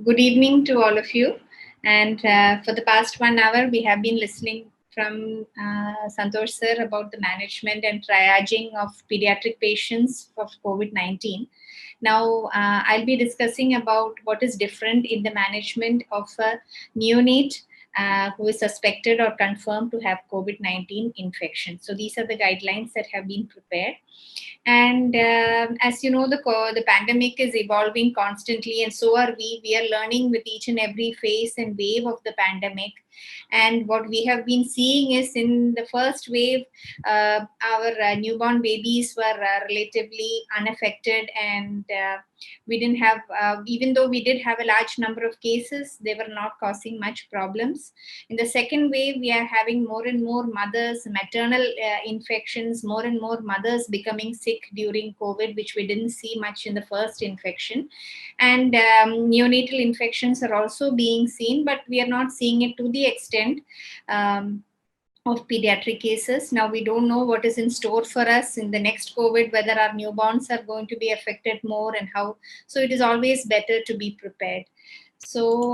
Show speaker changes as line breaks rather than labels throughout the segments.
Good evening to all of you. And for the past 1 hour, we have been listening from Santosh sir about the management and triaging of pediatric patients of COVID-19. Now, I'll be discussing about what is different in the management of a neonate who is suspected or confirmed to have COVID-19 infection. So these are the guidelines that have been prepared. And as you know, the pandemic is evolving constantly, and so are we. We are learning with each and every phase and wave of the pandemic. And what we have been seeing is in the first wave, our newborn babies were relatively unaffected, and we didn't have, even though we did have a large number of cases, they were not causing much problems. In the second wave, we are having more and more mothers, maternal infections, more and more mothers becoming sick during COVID, which we didn't see much in the first infection. And neonatal infections are also being seen, but we are not seeing it to the extent of pediatric cases. Now, we don't know what is in store for us in the next COVID, whether our newborns are going to be affected more and how. So it is always better to be prepared. So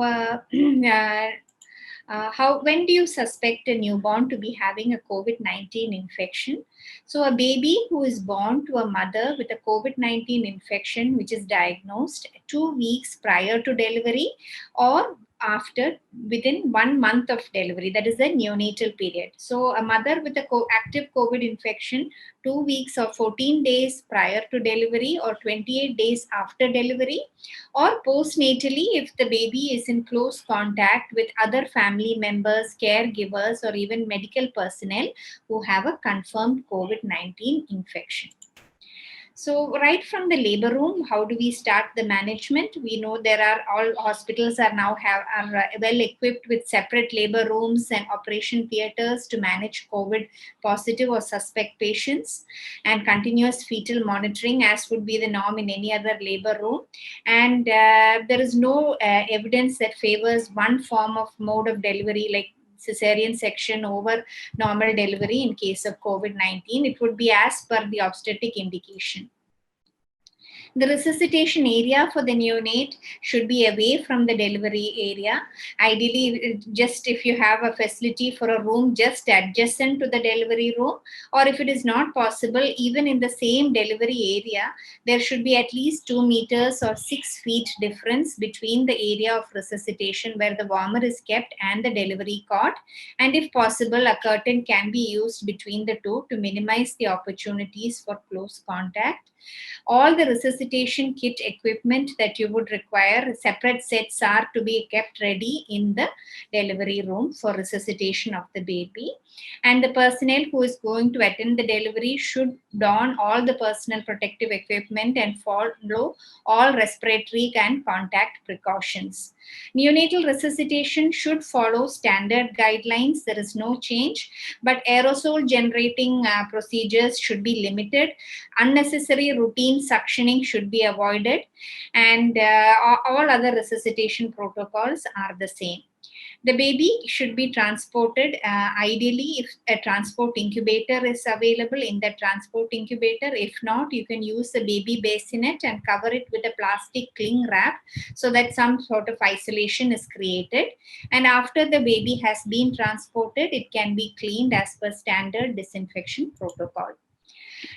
when do you suspect a newborn to be having a COVID-19 infection? So a baby who is born to a mother with a COVID-19 infection, which is diagnosed 2 weeks prior to delivery or after within 1 month of delivery, that is the neonatal period. So a mother with a active COVID infection 2 weeks or 14 days prior to delivery or 28 days after delivery, or postnatally if the baby is in close contact with other family members, caregivers, or even medical personnel who have a confirmed COVID-19 infection. So right from the labor room, how do we start the management? We know there are all hospitals are now well equipped with separate labor rooms and operation theaters to manage COVID positive or suspect patients, and continuous fetal monitoring as would be the norm in any other labor room. And there is no evidence that favors one form of mode of delivery like cesarean section over normal delivery in case of COVID-19. It would be as per the obstetric indication. The resuscitation area for the neonate should be away from the delivery area. Ideally, just if you have a facility for a room just adjacent to the delivery room, or if it is not possible, even in the same delivery area, there should be at least 2 meters or 6 feet difference between the area of resuscitation where the warmer is kept and the delivery cot. And if possible, a curtain can be used between the two to minimize the opportunities for close contact. All the resuscitation kit equipment that you would require, separate sets are to be kept ready in the delivery room for resuscitation of the baby. And the personnel who is going to attend the delivery should don all the personal protective equipment and follow all respiratory and contact precautions. Neonatal resuscitation should follow standard guidelines. There is no change, but aerosol generating procedures should be limited. Unnecessary routine suctioning should be avoided, and all other resuscitation protocols are the same. The baby should be transported, ideally if a transport incubator is available, in the transport incubator. If not, you can use the baby bassinet and cover it with a plastic cling wrap so that some sort of isolation is created. And after the baby has been transported, it can be cleaned as per standard disinfection protocol.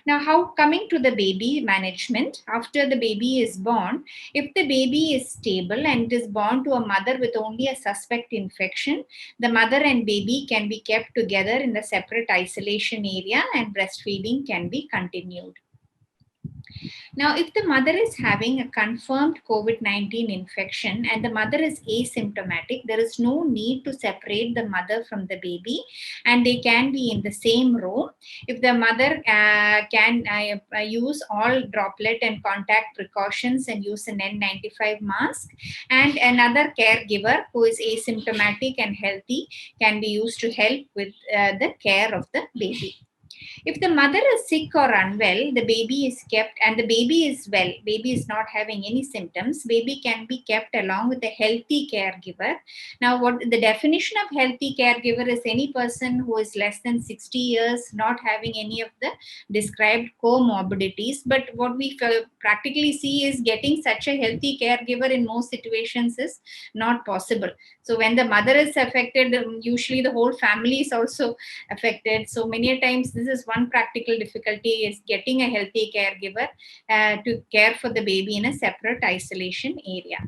Now, coming to the baby management, after the baby is born, if the baby is stable and is born to a mother with only a suspect infection, the mother and baby can be kept together in the separate isolation area and breastfeeding can be continued. Now, if the mother is having a confirmed COVID-19 infection and the mother is asymptomatic, there is no need to separate the mother from the baby and they can be in the same room. If the mother can use all droplet and contact precautions and use an N95 mask, and another caregiver who is asymptomatic and healthy can be used to help with the care of the baby. If the mother is sick or unwell, the baby is kept and the baby is well, baby is not having any symptoms, baby can be kept along with a healthy caregiver. Now, what the definition of healthy caregiver is any person who is less than 60 years, not having any of the described comorbidities. But what we practically see is getting such a healthy caregiver in most situations is not possible. So when the mother is affected, usually the whole family is also affected. So many times this is one practical difficulty, is getting a healthy caregiver to care for the baby in a separate isolation area.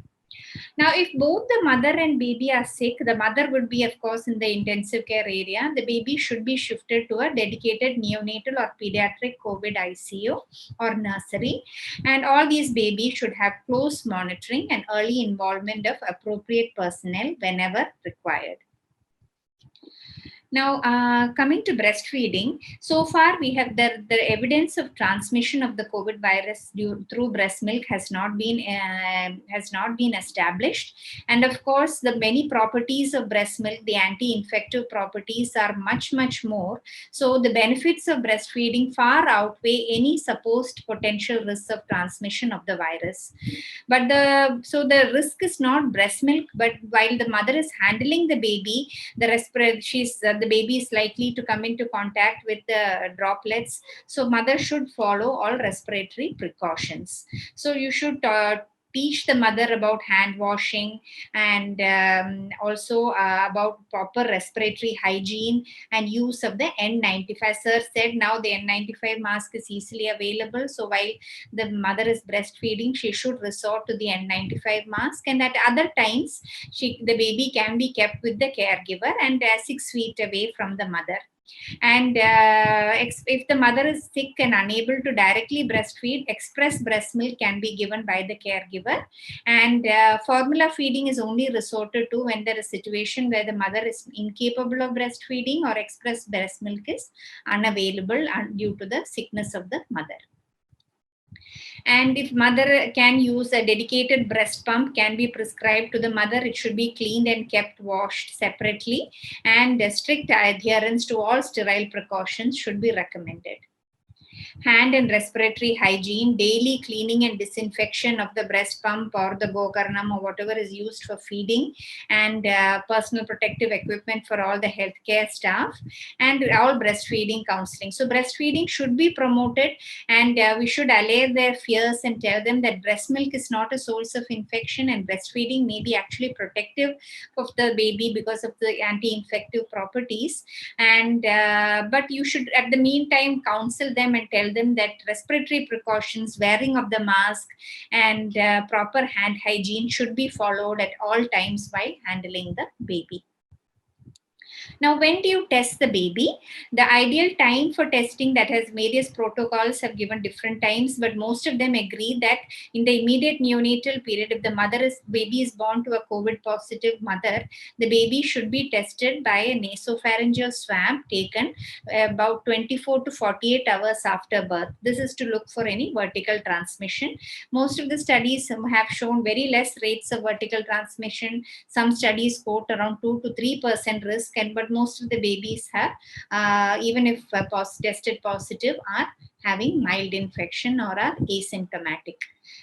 Now, if both the mother and baby are sick, the mother would be, of course, in the intensive care area. The baby should be shifted to a dedicated neonatal or pediatric COVID ICU or nursery. And all these babies should have close monitoring and early involvement of appropriate personnel whenever required. Now, coming to breastfeeding, so far we have the evidence of transmission of the COVID virus through breast milk has not been established, and of course, the many properties of breast milk, the anti-infective properties, are much more. So, the benefits of breastfeeding far outweigh any supposed potential risks of transmission of the virus. But the risk is not breast milk, but while the mother is handling the baby, the baby is likely to come into contact with the droplets. So mother should follow all respiratory precautions. So you should teach the mother about hand washing and also about proper respiratory hygiene and use of the N95. Sir said now the N95 mask is easily available. So while the mother is breastfeeding, she should resort to the N95 mask, and at other times the baby can be kept with the caregiver and 6 feet away from the mother. And if the mother is sick and unable to directly breastfeed, express breast milk can be given by the caregiver. And formula feeding is only resorted to when there is a situation where the mother is incapable of breastfeeding or express breast milk is unavailable due to the sickness of the mother. And if mother can use a dedicated breast pump, can be prescribed to the mother. It should be cleaned and kept washed separately, and strict adherence to all sterile precautions should be recommended. Hand and respiratory hygiene, daily cleaning and disinfection of the breast pump or the gokarnam or whatever is used for feeding, and personal protective equipment for all the healthcare staff, and all breastfeeding counseling. So breastfeeding should be promoted, and we should allay their fears and tell them that breast milk is not a source of infection, and breastfeeding may be actually protective of the baby because of the anti-infective properties. And but you should at the meantime counsel them and tell them that respiratory precautions, wearing of the mask, and proper hand hygiene should be followed at all times while handling the baby. Now, when do you test the baby? The ideal time for testing, that has various protocols have given different times, but most of them agree that in the immediate neonatal period, if the baby is born to a COVID positive mother, the baby should be tested by a nasopharyngeal swab taken about 24 to 48 hours after birth. This is to look for any vertical transmission. Most of the studies have shown very less rates of vertical transmission. Some studies quote around 2 to 3% risk, but most of the babies have, even if tested positive, are having mild infection or are asymptomatic.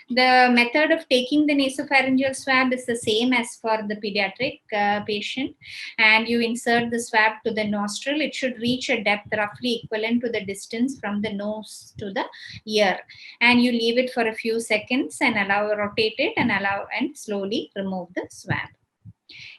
The method of taking the nasopharyngeal swab is the same as for the pediatric patient, and you insert the swab to the nostril. It should reach a depth roughly equivalent to the distance from the nose to the ear, and you leave it for a few seconds and rotate it and slowly remove the swab.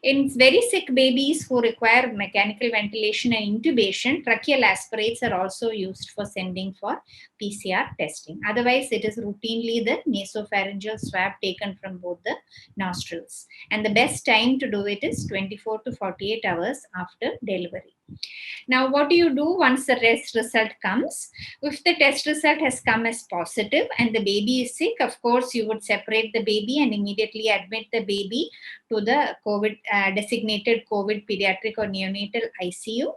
In very sick babies who require mechanical ventilation and intubation, tracheal aspirates are also used for sending for PCR testing. Otherwise, it is routinely the nasopharyngeal swab taken from both the nostrils. And the best time to do it is 24 to 48 hours after delivery. Now, what do you do once the test result comes? If the test result has come as positive and the baby is sick, of course, you would separate the baby and immediately admit the baby to the designated COVID pediatric or neonatal ICU.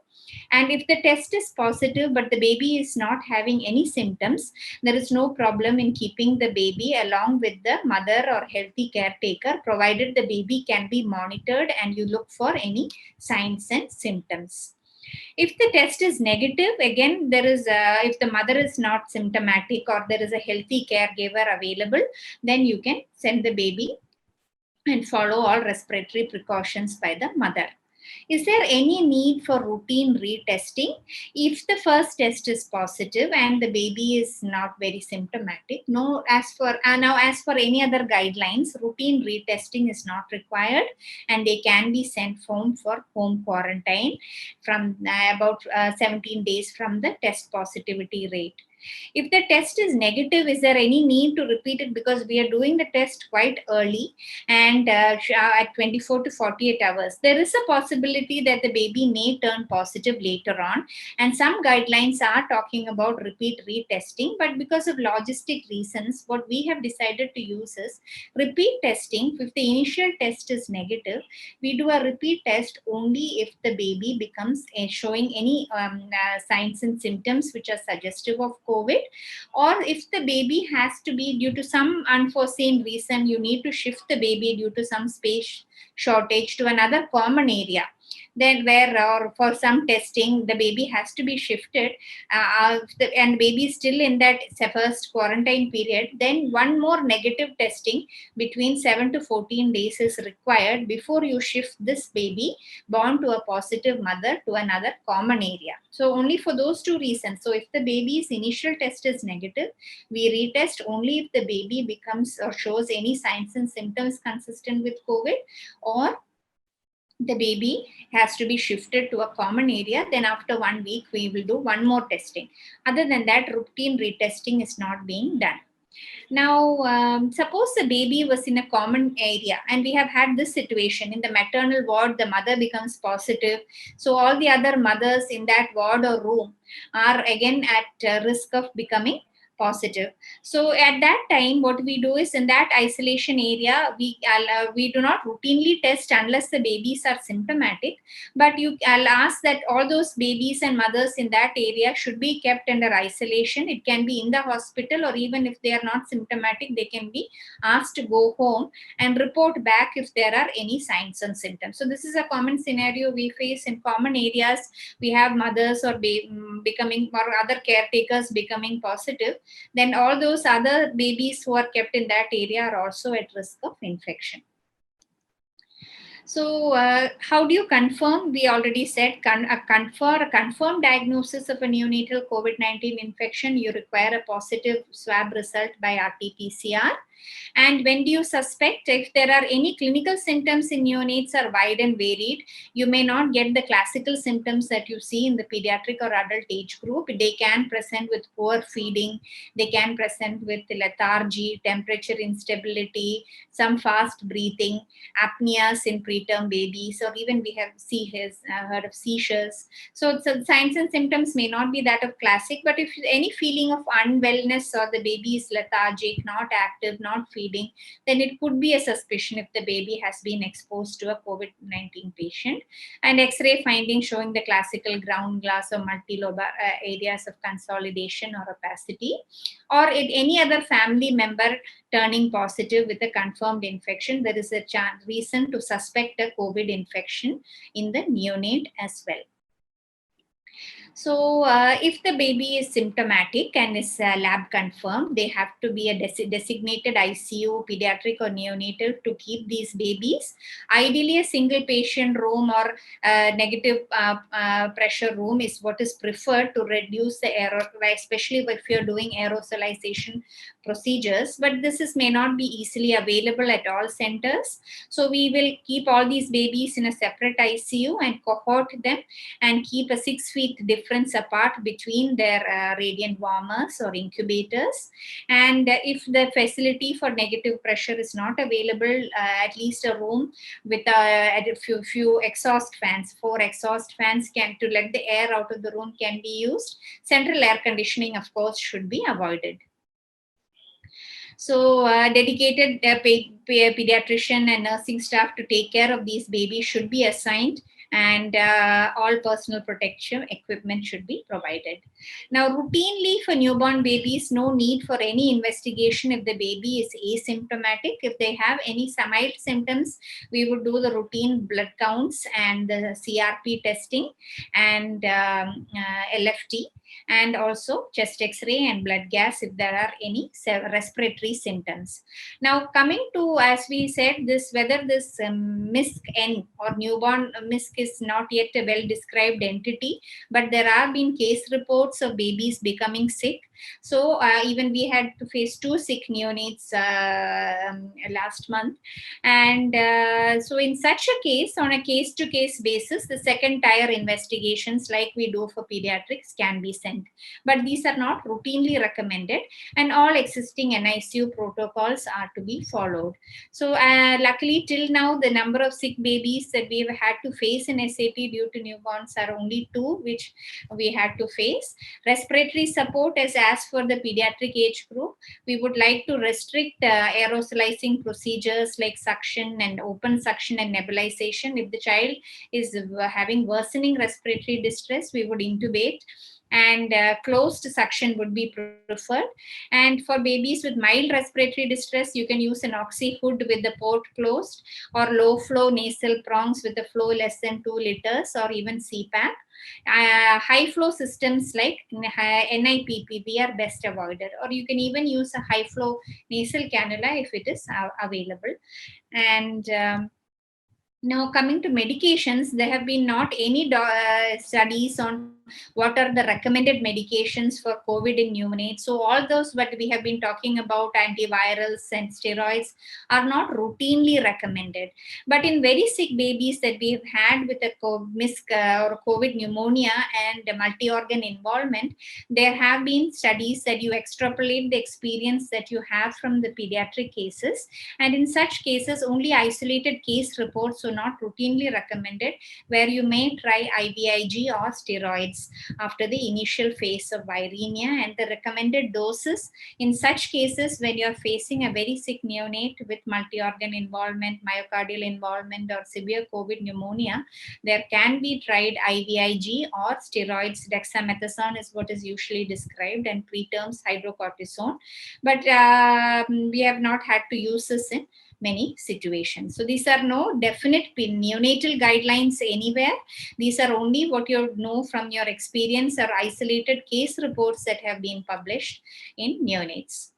And if the test is positive, but the baby is not having any symptoms, there is no problem in keeping the baby along with the mother or healthy caretaker, provided the baby can be monitored and you look for any signs and symptoms. If the test is negative, again, if the mother is not symptomatic or there is a healthy caregiver available, then you can send the baby and follow all respiratory precautions by the mother. Is there any need for routine retesting? If the first test is positive and the baby is not very symptomatic, no. As for any other guidelines, routine retesting is not required, and they can be sent home for home quarantine from about 17 days from the test positivity rate. If the test is negative, is there any need to repeat it? Because we are doing the test quite early and at 24 to 48 hours. There is a possibility that the baby may turn positive later on. And some guidelines are talking about repeat retesting. But because of logistic reasons, what we have decided to use is repeat testing. If the initial test is negative, we do a repeat test only if the baby becomes showing any signs and symptoms which are suggestive of COVID, or if the baby has to be due to some unforeseen reason, you need to shift the baby due to some space shortage to another common area. Then or for some testing, the baby has to be shifted and baby is still in that first quarantine period, then one more negative testing between 7 to 14 days is required before you shift this baby born to a positive mother to another common area. So only for those two reasons. So if the baby's initial test is negative, we retest only if the baby becomes or shows any signs and symptoms consistent with COVID, or the baby has to be shifted to a common area. Then after 1 week, we will do one more testing. Other than that, routine retesting is not being done. Now, suppose the baby was in a common area and we have had this situation in the maternal ward, the mother becomes positive. So all the other mothers in that ward or room are again at risk of becoming positive. So at that time, what we do is in that isolation area, we do not routinely test unless the babies are symptomatic, but I'll ask that all those babies and mothers in that area should be kept under isolation. It can be in the hospital, or even if they are not symptomatic, they can be asked to go home and report back if there are any signs and symptoms. So this is a common scenario we face in common areas. We have mothers or becoming, or other caretakers becoming positive, then all those other babies who are kept in that area are also at risk of infection. So how do you confirm? We already said a confirmed diagnosis of a neonatal COVID-19 infection, you require a positive swab result by RT-PCR. And when do you suspect? If there are any clinical symptoms in neonates are wide and varied, you may not get the classical symptoms that you see in the pediatric or adult age group. They can present with poor feeding, they can present with lethargy, temperature instability, some fast breathing, apneas in preterm babies, or even we have heard of seizures. So signs and symptoms may not be that of classic, but if any feeling of unwellness or the baby is lethargic, not active, not feeding, then it could be a suspicion if the baby has been exposed to a COVID-19 patient. And X-ray findings showing the classical ground glass or multilobar areas of consolidation or opacity, or any other family member turning positive with a confirmed infection, there is a reason to suspect a COVID infection in the neonate as well. So if the baby is symptomatic and is lab confirmed, they have to be a designated ICU, pediatric or neonatal to keep these babies. Ideally, a single patient room or negative pressure room is what is preferred to reduce the error, especially if you're doing aerosolization procedures. But may not be easily available at all centers. So we will keep all these babies in a separate ICU and cohort them and keep a 6 feet difference apart between their radiant warmers or incubators. And if the facility for negative pressure is not available, at least a room with a few exhaust fans, 4 exhaust fans to let the air out of the room can be used. Central air conditioning, of course, should be avoided. So dedicated pediatrician and nursing staff to take care of these babies should be assigned and all personal protection equipment should be provided. Now, routinely for newborn babies, no need for any investigation if the baby is asymptomatic. If they have any mild symptoms, we would do the routine blood counts and the CRP testing and LFT, and also chest x-ray and blood gas if there are any respiratory symptoms. Now, coming to, as we said, this whether this MISC-N or newborn MISC is not yet a well-described entity, but there have been case reports of babies becoming sick. So even we had to face 2 sick neonates last month. And so in such a case, on a case-to-case basis, the second tier investigations like we do for pediatrics can be sent. But these are not routinely recommended, and all existing NICU protocols are to be followed. So luckily till now, the number of sick babies that we've had to face in SAP due to newborns are only 2, which we had to face. Respiratory support is as for the pediatric age group. We would like to restrict aerosolizing procedures like suction and open suction and nebulization. If the child is having worsening respiratory distress, we would intubate, and closed suction would be preferred. And for babies with mild respiratory distress, you can use an oxy hood with the port closed, or low flow nasal prongs with a flow less than 2 liters, or even CPAP. High flow systems like NIPPV are best avoided, or you can even use a high flow nasal cannula if it is available. And now, coming to medications, there have been not any studies on what are the recommended medications for COVID in neonates. So all those what we have been talking about, antivirals and steroids, are not routinely recommended. But in very sick babies that we have had with a MISC or COVID pneumonia and multi-organ involvement, there have been studies that you extrapolate the experience that you have from the pediatric cases. And in such cases, only isolated case reports, so not routinely recommended, where you may try IVIG or steroids after the initial phase of viremia. And the recommended doses in such cases, when you're facing a very sick neonate with multi-organ involvement, myocardial involvement, or severe COVID pneumonia, there can be tried IVIG or steroids. Dexamethasone is what is usually described, and preterms hydrocortisone. But we have not had to use this in many situations. So these are no definite neonatal guidelines anywhere. These are only what you know from your experience or isolated case reports that have been published in neonates.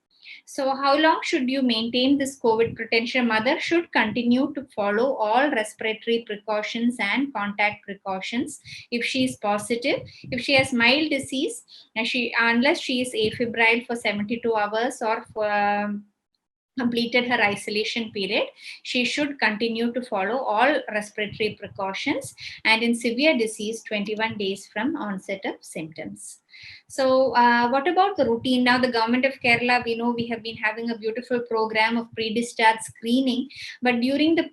So how long should you maintain this COVID protection? Mother should continue to follow all respiratory precautions and contact precautions if she is positive. If she has mild disease, unless she is afebrile for 72 hours or for completed her isolation period, she should continue to follow all respiratory precautions, and in severe disease, 21 days from onset of symptoms. So what about the routine? Now, the government of Kerala, we know we have been having a beautiful program of pre-discharge screening, but during the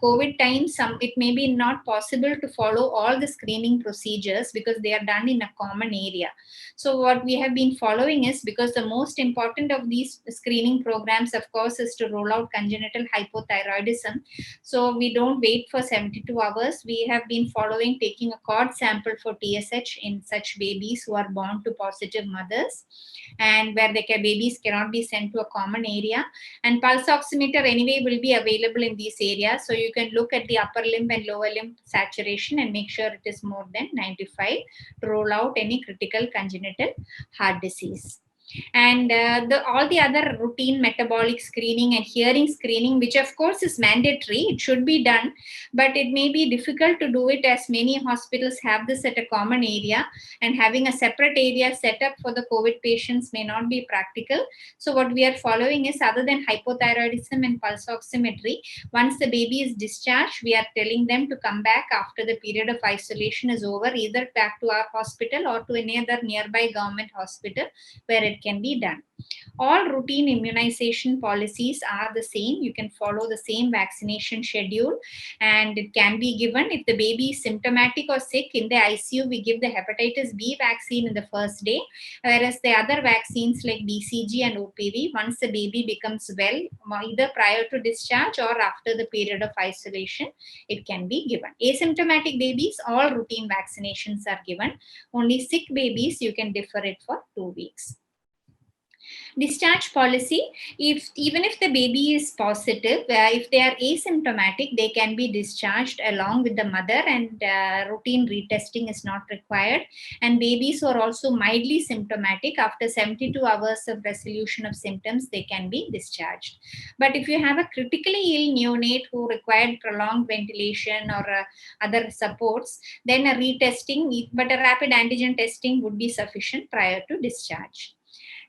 COVID time, it may be not possible to follow all the screening procedures because they are done in a common area. So what we have been following is, because the most important of these screening programs, of course, is to roll out congenital hypothyroidism. So we don't wait for 72 hours. We have been following taking a cord sample for TSH in such babies who are born to positive mothers, and where babies cannot be sent to a common area. And pulse oximeter anyway will be available in these areas. So you can look at the upper limb and lower limb saturation and make sure it is more than 95 to rule out any critical congenital heart disease. And all the other routine metabolic screening and hearing screening, which of course is mandatory, it should be done, but it may be difficult to do it as many hospitals have this at a common area, and having a separate area set up for the COVID patients may not be practical. So what we are following is, other than hypothyroidism and pulse oximetry, once the baby is discharged, we are telling them to come back after the period of isolation is over, either back to our hospital or to any other nearby government hospital where it that can be done. All routine immunization policies are the same. You can follow the same vaccination schedule, and it can be given if the baby is symptomatic or sick. In the ICU, we give the hepatitis B vaccine in the first day, whereas the other vaccines like BCG and OPV, once the baby becomes well, either prior to discharge or after the period of isolation, it can be given. Asymptomatic babies, all routine vaccinations are given. Only sick babies, you can defer it for 2 weeks. Discharge policy, even if the baby is positive, if they are asymptomatic, they can be discharged along with the mother, and routine retesting is not required. And babies who are also mildly symptomatic, after 72 hours of resolution of symptoms, they can be discharged. But if you have a critically ill neonate who required prolonged ventilation or other supports, then a retesting, but a rapid antigen testing would be sufficient prior to discharge.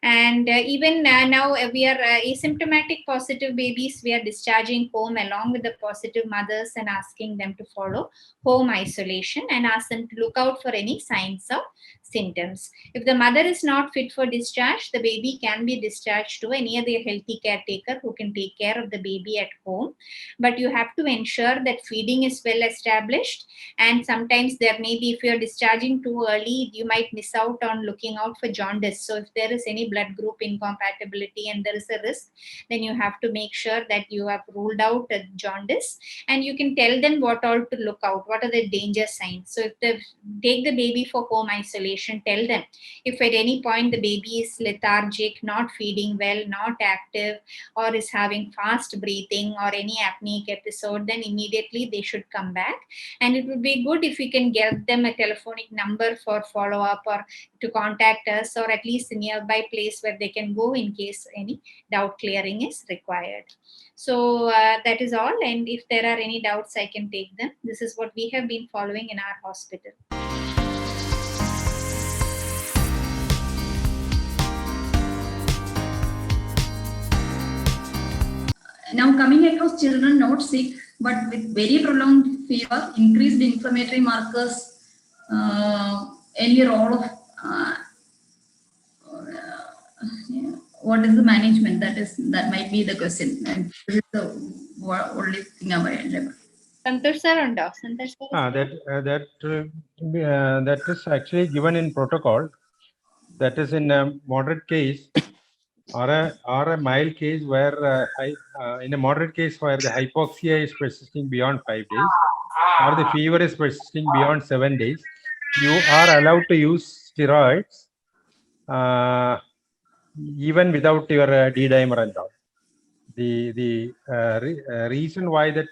And even now we are asymptomatic positive babies, we are discharging home along with the positive mothers and asking them to follow home isolation and ask them to look out for any signs of symptoms. If the mother is not fit for discharge, the baby can be discharged to any other healthy caretaker who can take care of the baby at home. But you have to ensure that feeding is well established, and sometimes there may be, if you're discharging too early, you might miss out on looking out for jaundice. So if there is any blood group incompatibility and there is a risk, then you have to make sure that you have ruled out jaundice, and you can tell them what all to look out, what are the danger signs. So if they take the baby for home isolation, tell them if at any point the baby is lethargic, not feeding well, not active, or is having fast breathing or any apneic episode, then immediately they should come back. And it would be good if we can give them a telephonic number for follow-up or to contact us, or at least a nearby place where they can go in case any doubt clearing is required. So that is all. And if there are any doubts, I can take them. This is what we have been following in our hospital.
Now coming across children not sick but with very prolonged fever, increased inflammatory markers, any role of what is the management? That might be the question. And this is the only thing available.
Santosh sir undo. Santosh sir.
That is actually given in protocol. That is in a moderate case or a mild case where in a moderate case where the hypoxia is persisting beyond 5 days or the fever is persisting beyond 7 days, you are allowed to use steroids even without your D-dimer and all. The reason why that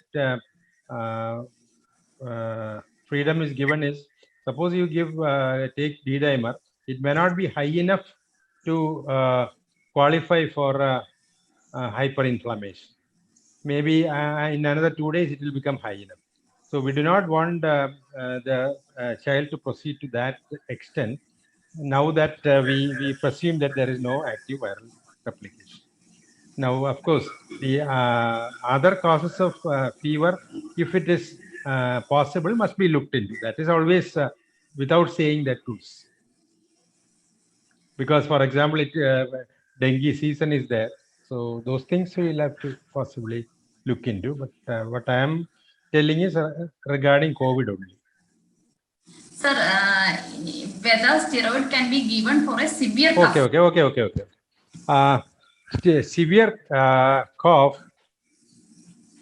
freedom is given is, suppose you take D-dimer, it may not be high enough to qualify for hyperinflammation. Maybe in another 2 days it will become high enough. So we do not want the child to proceed to that extent now that we presume that there is no active viral replication. Now, of course, the other causes of fever, if it is possible, must be looked into. That is always without saying that tools. Because, for example, dengue season is there. So those things we will have to possibly look into. But what I am telling is regarding COVID only.
Sir, whether steroid can be given for a severe cough?
Okay. Severe cough,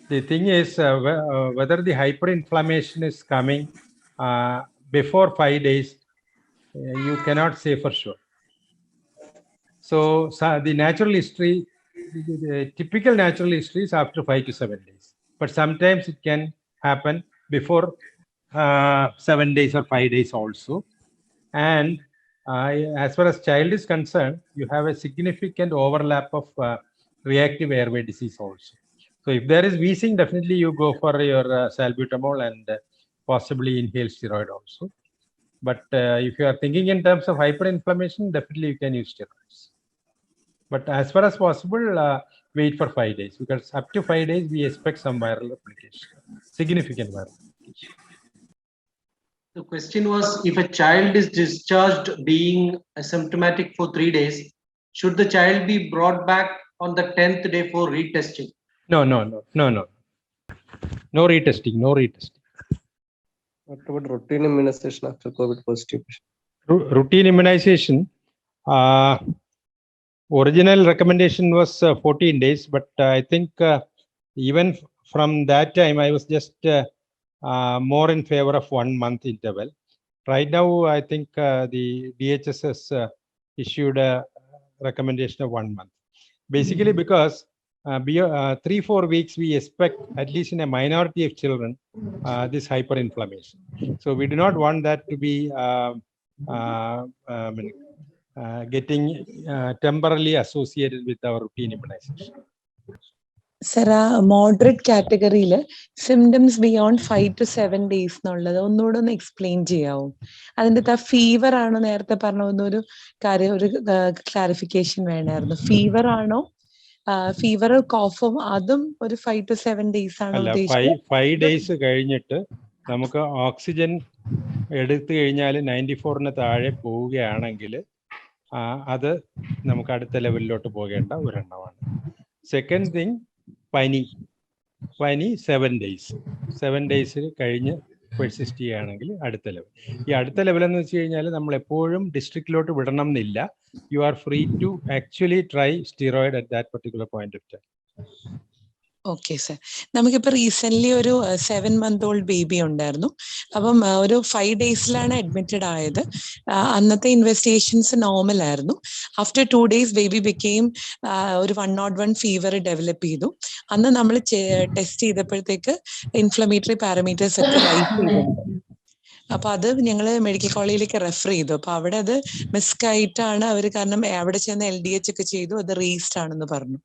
the thing is whether the hyperinflammation is coming before 5 days, you cannot say for sure. So the natural history, the typical natural history is after 5 to 7 days. But sometimes it can happen before 7 days or 5 days also. And as far as child is concerned, you have a significant overlap of reactive airway disease also. So if there is wheezing, definitely you go for your salbutamol and possibly inhale steroid also. But if you are thinking in terms of hyperinflammation, definitely you can use steroids. But as far as possible, wait for 5 days, because up to 5 days we expect some viral replication, significant viral replication.
The question was, if a child is discharged being asymptomatic for 3 days, should the child be brought back on the 10th day for retesting?
No. No retesting.
What about routine immunization after COVID positive patient?
Routine immunization. Original recommendation was 14 days, but I think even from that time, I was just more in favor of 1 month interval. Right now, I think the DHS has issued a recommendation of 1 month. Basically, because 3-4 weeks, we expect, at least in a minority of children, this hyperinflammation. So we do not want that to be getting temporarily associated with our routine immunization.
Sir, moderate category symptoms beyond 5 to 7 days എന്നുള്ളത് ഒന്നുകൂടെ ഒന്ന് explain ചെയ്യാവോ? അതിൻ്റെ fever ആണോ? നേരത്തെ പറഞ്ഞ ഒരു കാര്യം, ഒരു ക്ലാരിഫിക്കേഷൻ വേണമായിരുന്നു. ഫീവർ ആണോ? ഫീവർ കോഫും അതും ഒരു 5 to 7 days ആണോ ഉദ്ദേശിച്ചത്?
5 days കഴിഞ്ഞിട്ട് നമുക്ക് ഓക്സിജൻ എടുത്തു കഴിഞ്ഞാൽ 94-ന് താഴെ പോവുകയാണെങ്കിൽ അത് നമുക്ക് അടുത്ത ലെവലിലോട്ട് പോകേണ്ട ഒരെണ്ണമാണ്. സെക്കൻഡ് തിങ്, പനി 7 days. 7 days കഴിഞ്ഞ് പെർസിസ്റ്റ് ചെയ്യുകയാണെങ്കിൽ അടുത്ത ലെവൽ. ഈ അടുത്ത ലെവൽ എന്ന് വെച്ച് കഴിഞ്ഞാൽ നമ്മൾ എപ്പോഴും ഡിസ്ട്രിക്റ്റിലോട്ട് വിടണം എന്നില്ല. You are free to actually try steroid at that particular point of time.
Okay sir. നമുക്കിപ്പോൾ റീസെന്റ് ഒരു 7-month-old ബേബി ഉണ്ടായിരുന്നു. അപ്പം ഒരു 5 days-ലാണ് അഡ്മിറ്റഡ് ആയത്. അന്നത്തെ ഇൻവെസ്റ്റിഗേഷൻസ് നോർമൽ ആയിരുന്നു. ആഫ്റ്റർ 2 days ബേബി ബിക്കെയിം ഒരു 101 ഫീവർ ഡെവലപ്പ് ചെയ്തു. അന്ന് നമ്മൾ ടെസ്റ്റ് ചെയ്തപ്പോഴത്തേക്ക് ഇൻഫ്ലമേറ്ററി പാരാമീറ്റേഴ്സ് ഒക്കെ റൈസ് ചെയ്തിട്ടുണ്ട്. അപ്പൊ അത് ഞങ്ങൾ മെഡിക്കൽ കോളേജിലേക്ക് റെഫർ ചെയ്തു. അപ്പൊ അവിടെ അത് മിസ്ക് ആയിട്ടാണ് അവർ, കാരണം അവിടെ ചെന്ന് LDH ഒക്കെ ചെയ്തു, അത് റേസ്ഡ് ആണെന്ന് പറഞ്ഞു.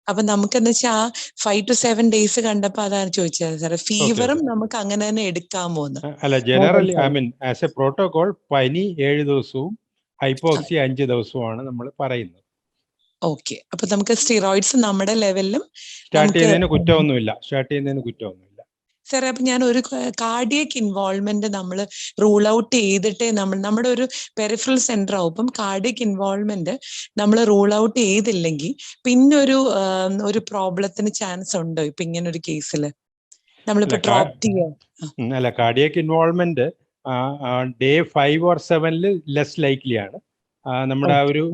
അപ്പൊ നമുക്കെന്ന് വെച്ചാൽ 5 to 7 days കണ്ടപ്പോ അതാണ് ചോദിച്ചത് സാറേ, ഫീവറും നമുക്ക് അങ്ങനെ തന്നെ എടുക്കാമോന്ന്?
അല്ല, generally I mean as A protocol പനി 7 ദിവസവും ഹൈപ്പോക്സി 5 ദിവസവുമാണ് നമ്മൾ പറയുന്നത്.
ഓക്കെ. അപ്പൊ നമുക്ക് സ്റ്റിറോയിഡ്സ് നമ്മുടെ ലെവലിലും
സ്റ്റാർട്ട് ചെയ്യുന്നതിന് കുറ്റമൊന്നുമില്ല.
സാറേ, അപ്പൊ ഞാൻ ഒരു കാർഡിയക് ഇൻവോൾവ്മെന്റ് നമ്മൾ റൂൾ ഔട്ട് ചെയ്തിട്ടേ നമ്മുടെ ഒരു പെരിഫറൽ സെന്റർ ആവും. ഇപ്പം കാർഡിയക് ഇൻവോൾവ്മെന്റ് നമ്മൾ റൂൾ ഔട്ട് ചെയ്തില്ലെങ്കിൽ പിന്നെ ഒരു പ്രോബ്ലത്തിന് ചാൻസ് ഉണ്ടോ ഇപ്പൊ ഇങ്ങനെ ഒരു കേസിൽ നമ്മളിപ്പോ ഡ്രോപ്പ് ചെയ്യാം?
അല്ല, cardiac involvement day 5 or 7 less likely ആണ്. നമ്മുടെ ആ ഒരു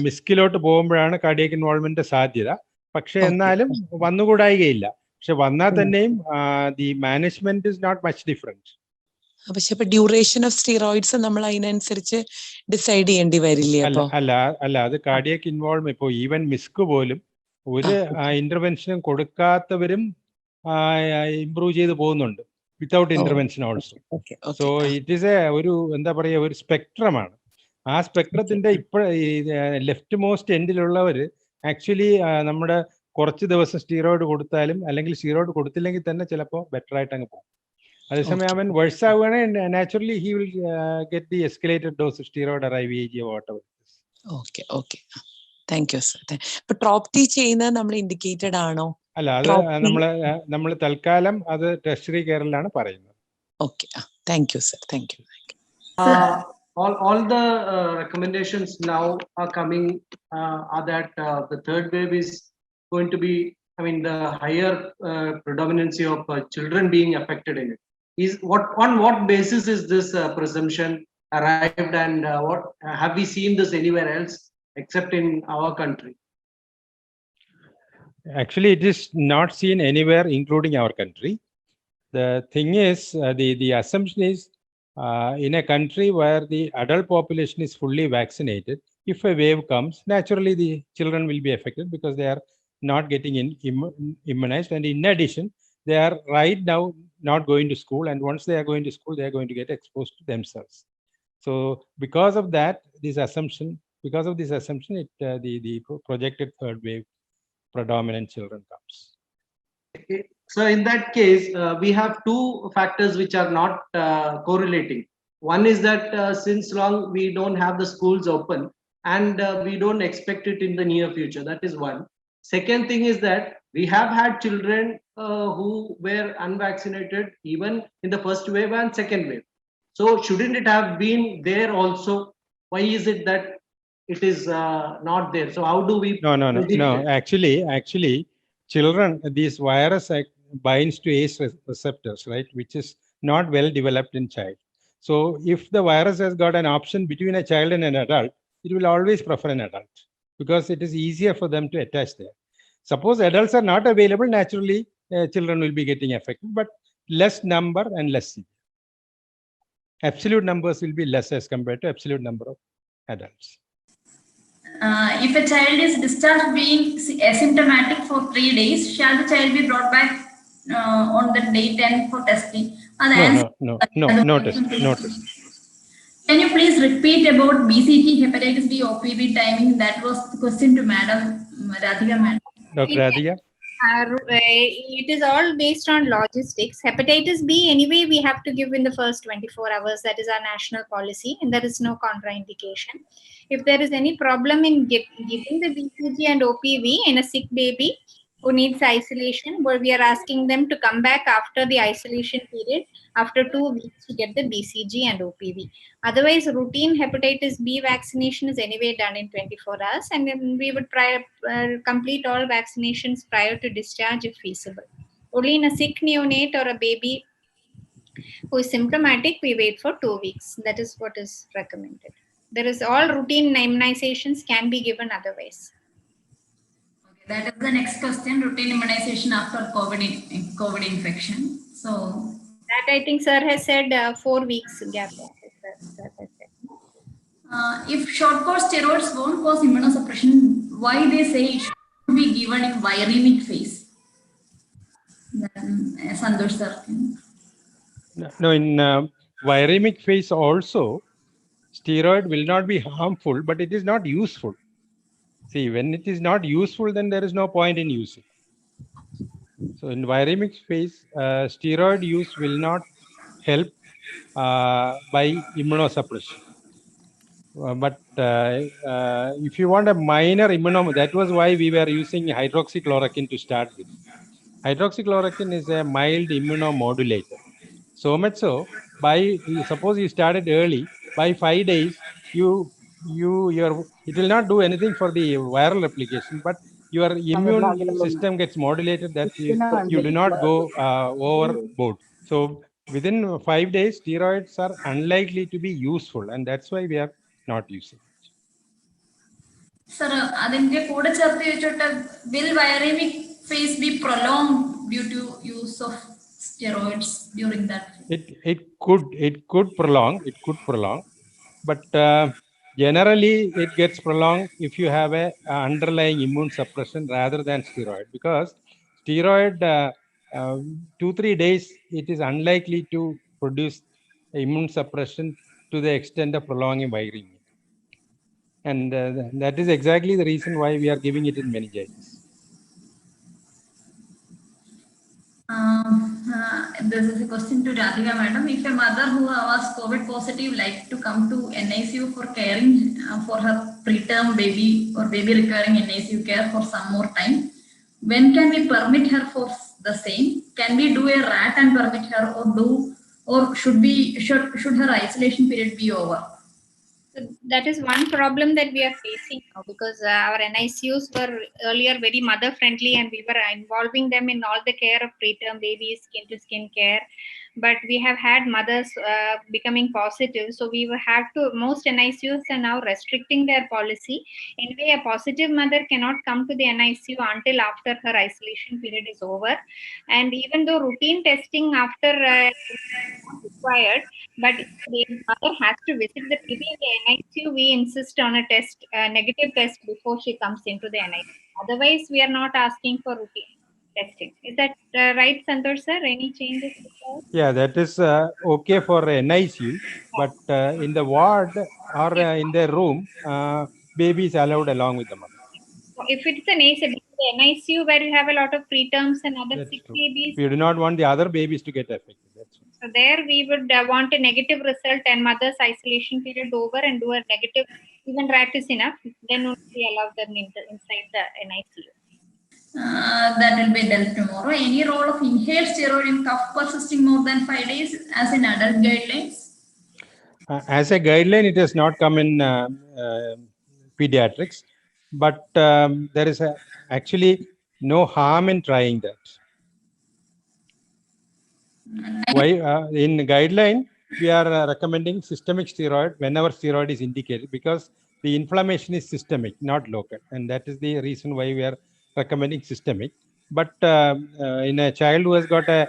മിസ്കിലോട്ട് പോകുമ്പോഴാണ് കാർഡിയക് ഇൻവോൾവ്മെന്റ് സാധ്യത. പക്ഷെ എന്നാലും വന്നുകൂടായികയില്ല. പക്ഷെ വന്നാൽ തന്നെയും the management is not much different.
പക്ഷെ ഇപ്പൊ ഡ്യൂറേഷൻ ഓഫ് സ്റ്റിറോയിഡ്സ് നമ്മൾ അതിനനുസരിച്ച് ഡിസൈഡ് ചെയ്യേണ്ടി വരില്ലേ?
അല്ല, അത് കാർഡിയക് ഇൻവോൾവ്മെന്റ് ഇപ്പോൾ ഈവൻ മിസ്ക് പോലും ഒരു ഇന്റർവെൻഷനും കൊടുക്കാത്തവരും ഇംപ്രൂവ് ചെയ്ത് പോകുന്നുണ്ട് without intervention also. So it is ഒരു എന്താ പറയുക, ഒരു സ്പെക്ട്രമാണ്. ആ സ്പെക്ട്രത്തിന്റെ ലെഫ്റ്റ് മോസ്റ്റ് എൻഡിലുള്ളവർ ആക്ച്വലി നമ്മുടെ കുറച്ച് ദിവസം സ്റ്റീറോയിഡ് കൊടുത്താലും അല്ലെങ്കിൽ സ്റ്റീറോയിഡ് കൊടുത്തില്ലെങ്കിൽ തന്നെ ചിലപ്പോൾ ബെറ്റർ ആയിട്ട് അങ്ങ് പോകും. അതേസമയം അവൻ വേഴ്സ് ആവുകയാണെങ്കിൽ naturally he will get the escalated dose steroid or IVIG or whatever.
Okay. Thank you sir. ഇപ്പൊ ഡ്രോപ്പ് ടി ചെയ്യുന്നത് നമ്മൾ ഇൻഡിക്കേറ്റഡ് ആണോ?
അല്ല, അത് നമ്മൾ തൽക്കാലം അത് ടെർഷ്യറി കെയറിലാണ് പറയുന്നത്.
Okay, thank you sir. Thank you.
All the recommendations now are coming are that the third wave is going to be, I mean, the higher predominancy of children being affected in it. On what basis is this presumption arrived, and what have we seen this anywhere else except in our country?
Actually, it is not seen anywhere, including our country. The thing is, the assumption is, in a country where the adult population is fully vaccinated, if a wave comes, naturally the children will be affected because they are not getting immunized, and in addition, they are right now not going to school, and once they are going to school, they are going to get exposed to themselves. So because of this assumption, the projected third wave predominant children comes.
So in that case, we have two factors which are not correlating. One is that since long we don't have the schools open, and we don't expect it in the near future. That is one. Second thing is that we have had children who were unvaccinated even in the first wave and second wave. So shouldn't it have been there also? Why is it that it is not there. So how do we
No.
predict it?
Actually, children, these virus binds to ACE receptors, right, which is not well developed in child. So if the virus has got an option between a child and an adult, it will always prefer an adult because it is easier for them to attach there. Suppose adults are not available, naturally children will be getting affected, but less number and less severe. Absolute numbers will be less as compared to absolute number of adults.
If a child is discharged being asymptomatic for 3 days, shall the child be brought back on the day 10 for testing?
No test.
Can you please repeat about BCG, hepatitis B, OPV timing? That was the question to Madam Radhika, Madam.
Dr. Radhika?
It is all based on logistics. Hepatitis B, anyway, we have to give in the first 24 hours. That is our national policy, and there is no contraindication. If there is any problem in giving the BCG and OPV in a sick baby who needs isolation, where we are asking them to come back after the isolation period, after 2 weeks, to get the BCG and OPV. Otherwise, routine hepatitis B vaccination is anyway done in 24 hours, and then we would complete all vaccinations prior to discharge if feasible. Only in a sick neonate or a baby who is symptomatic, we wait for 2 weeks. That is what is recommended. There is all routine immunizations can be given otherwise.
Okay, that is the next question, routine immunization after COVID infection. So
that I think sir has said 4 weeks gap.
If short course steroids won't cause immunosuppression, why they say it should be given in viremic phase? Santosh sir.
No, in viremic phase also, steroid will not be harmful, but it is not useful. See, when it is not useful, then there is no point in using. So in viremic phase, steroid use will not help by immunosuppression. But if you want a minor that was why we were using hydroxychloroquine to start with. Hydroxychloroquine is a mild immunomodulator. So much so, suppose you started early, by 5 days, it will not do anything for the viral replication, but your immune system gets modulated that you do not go overboard. So within 5 days, steroids are unlikely to be useful, and that's why we are not using it.
Sir, will viremic phase be prolonged due to use of steroids during that phase?
It could prolong, but generally it gets prolonged if you have a underlying immune suppression rather than steroid, because steroid 2-3 days it is unlikely to produce immune suppression to the extent of prolonging viremia. And that is exactly the reason why we are giving it in meningitis.
This is a question to Radhika Madam. If a mother who was COVID positive like to come to NICU for caring for her preterm baby or baby requiring NICU care for some more time, when can we permit her for the same? Can we do a RAT and permit her, or should her isolation period be over?
So that is one problem that we are facing now, because our NICUs were earlier very mother friendly and we were involving them in all the care of preterm babies, skin to skin care. But we have had mothers becoming positive. So we will have to, most NICUs are now restricting their policy. Anyway, a positive mother cannot come to the NICU until after her isolation period is over. And even though routine testing after required, but if the mother has to visit the baby in the NICU, we insist on a test, negative test before she comes into the NICU. Otherwise, we are not asking for routine testing. Is that right, Santosh sir? Any changes?
Yeah, that is okay for NICU, but in the ward or in their room, baby is allowed along with the mother.
So if it's an NICU where you have a lot of preterms and other sick babies,
we do not want the other babies to get affected. That's right.
So there we would want a negative result and mother's isolation period over and do a negative, even RAT is enough, then only we allow them inside the NICU.
That will be dealt tomorrow. Any role of inhaled steroid in cough persisting more than 5 days as in adult guidelines?
As a guideline, it has not come in pediatrics, but there is actually no harm in trying that. Why in guideline we are recommending systemic steroid whenever steroid is indicated, because the inflammation is systemic, not local, and that is the reason why we are recommending systemic. But in a child who has got a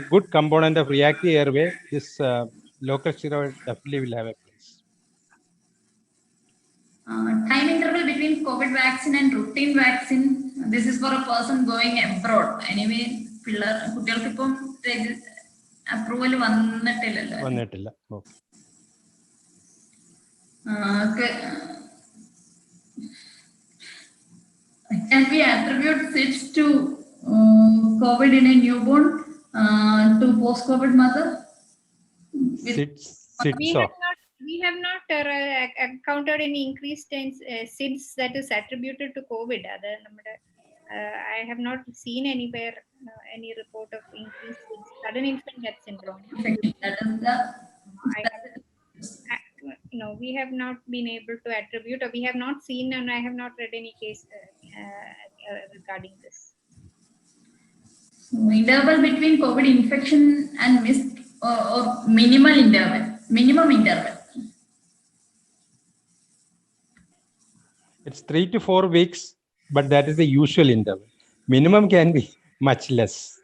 good component of reactive airway, this local steroid definitely will have a place.
Time interval between COVID vaccine and routine vaccine. This is for a person going abroad. Anyway, approval
വന്നിട്ടില്ല. Okay.
Can we attribute SIDS to COVID in a newborn to post-COVID mother?
We have not encountered any increased in SIDS that is attributed to COVID. I have not seen anywhere any report of increased SIDS, sudden infant death syndrome. We have not been able to attribute, or we have not seen, and I have not read any case regarding this.
Interval between COVID infection and missed or minimum interval.
It's 3 to 4 weeks, but that is the usual interval. Minimum can be much less.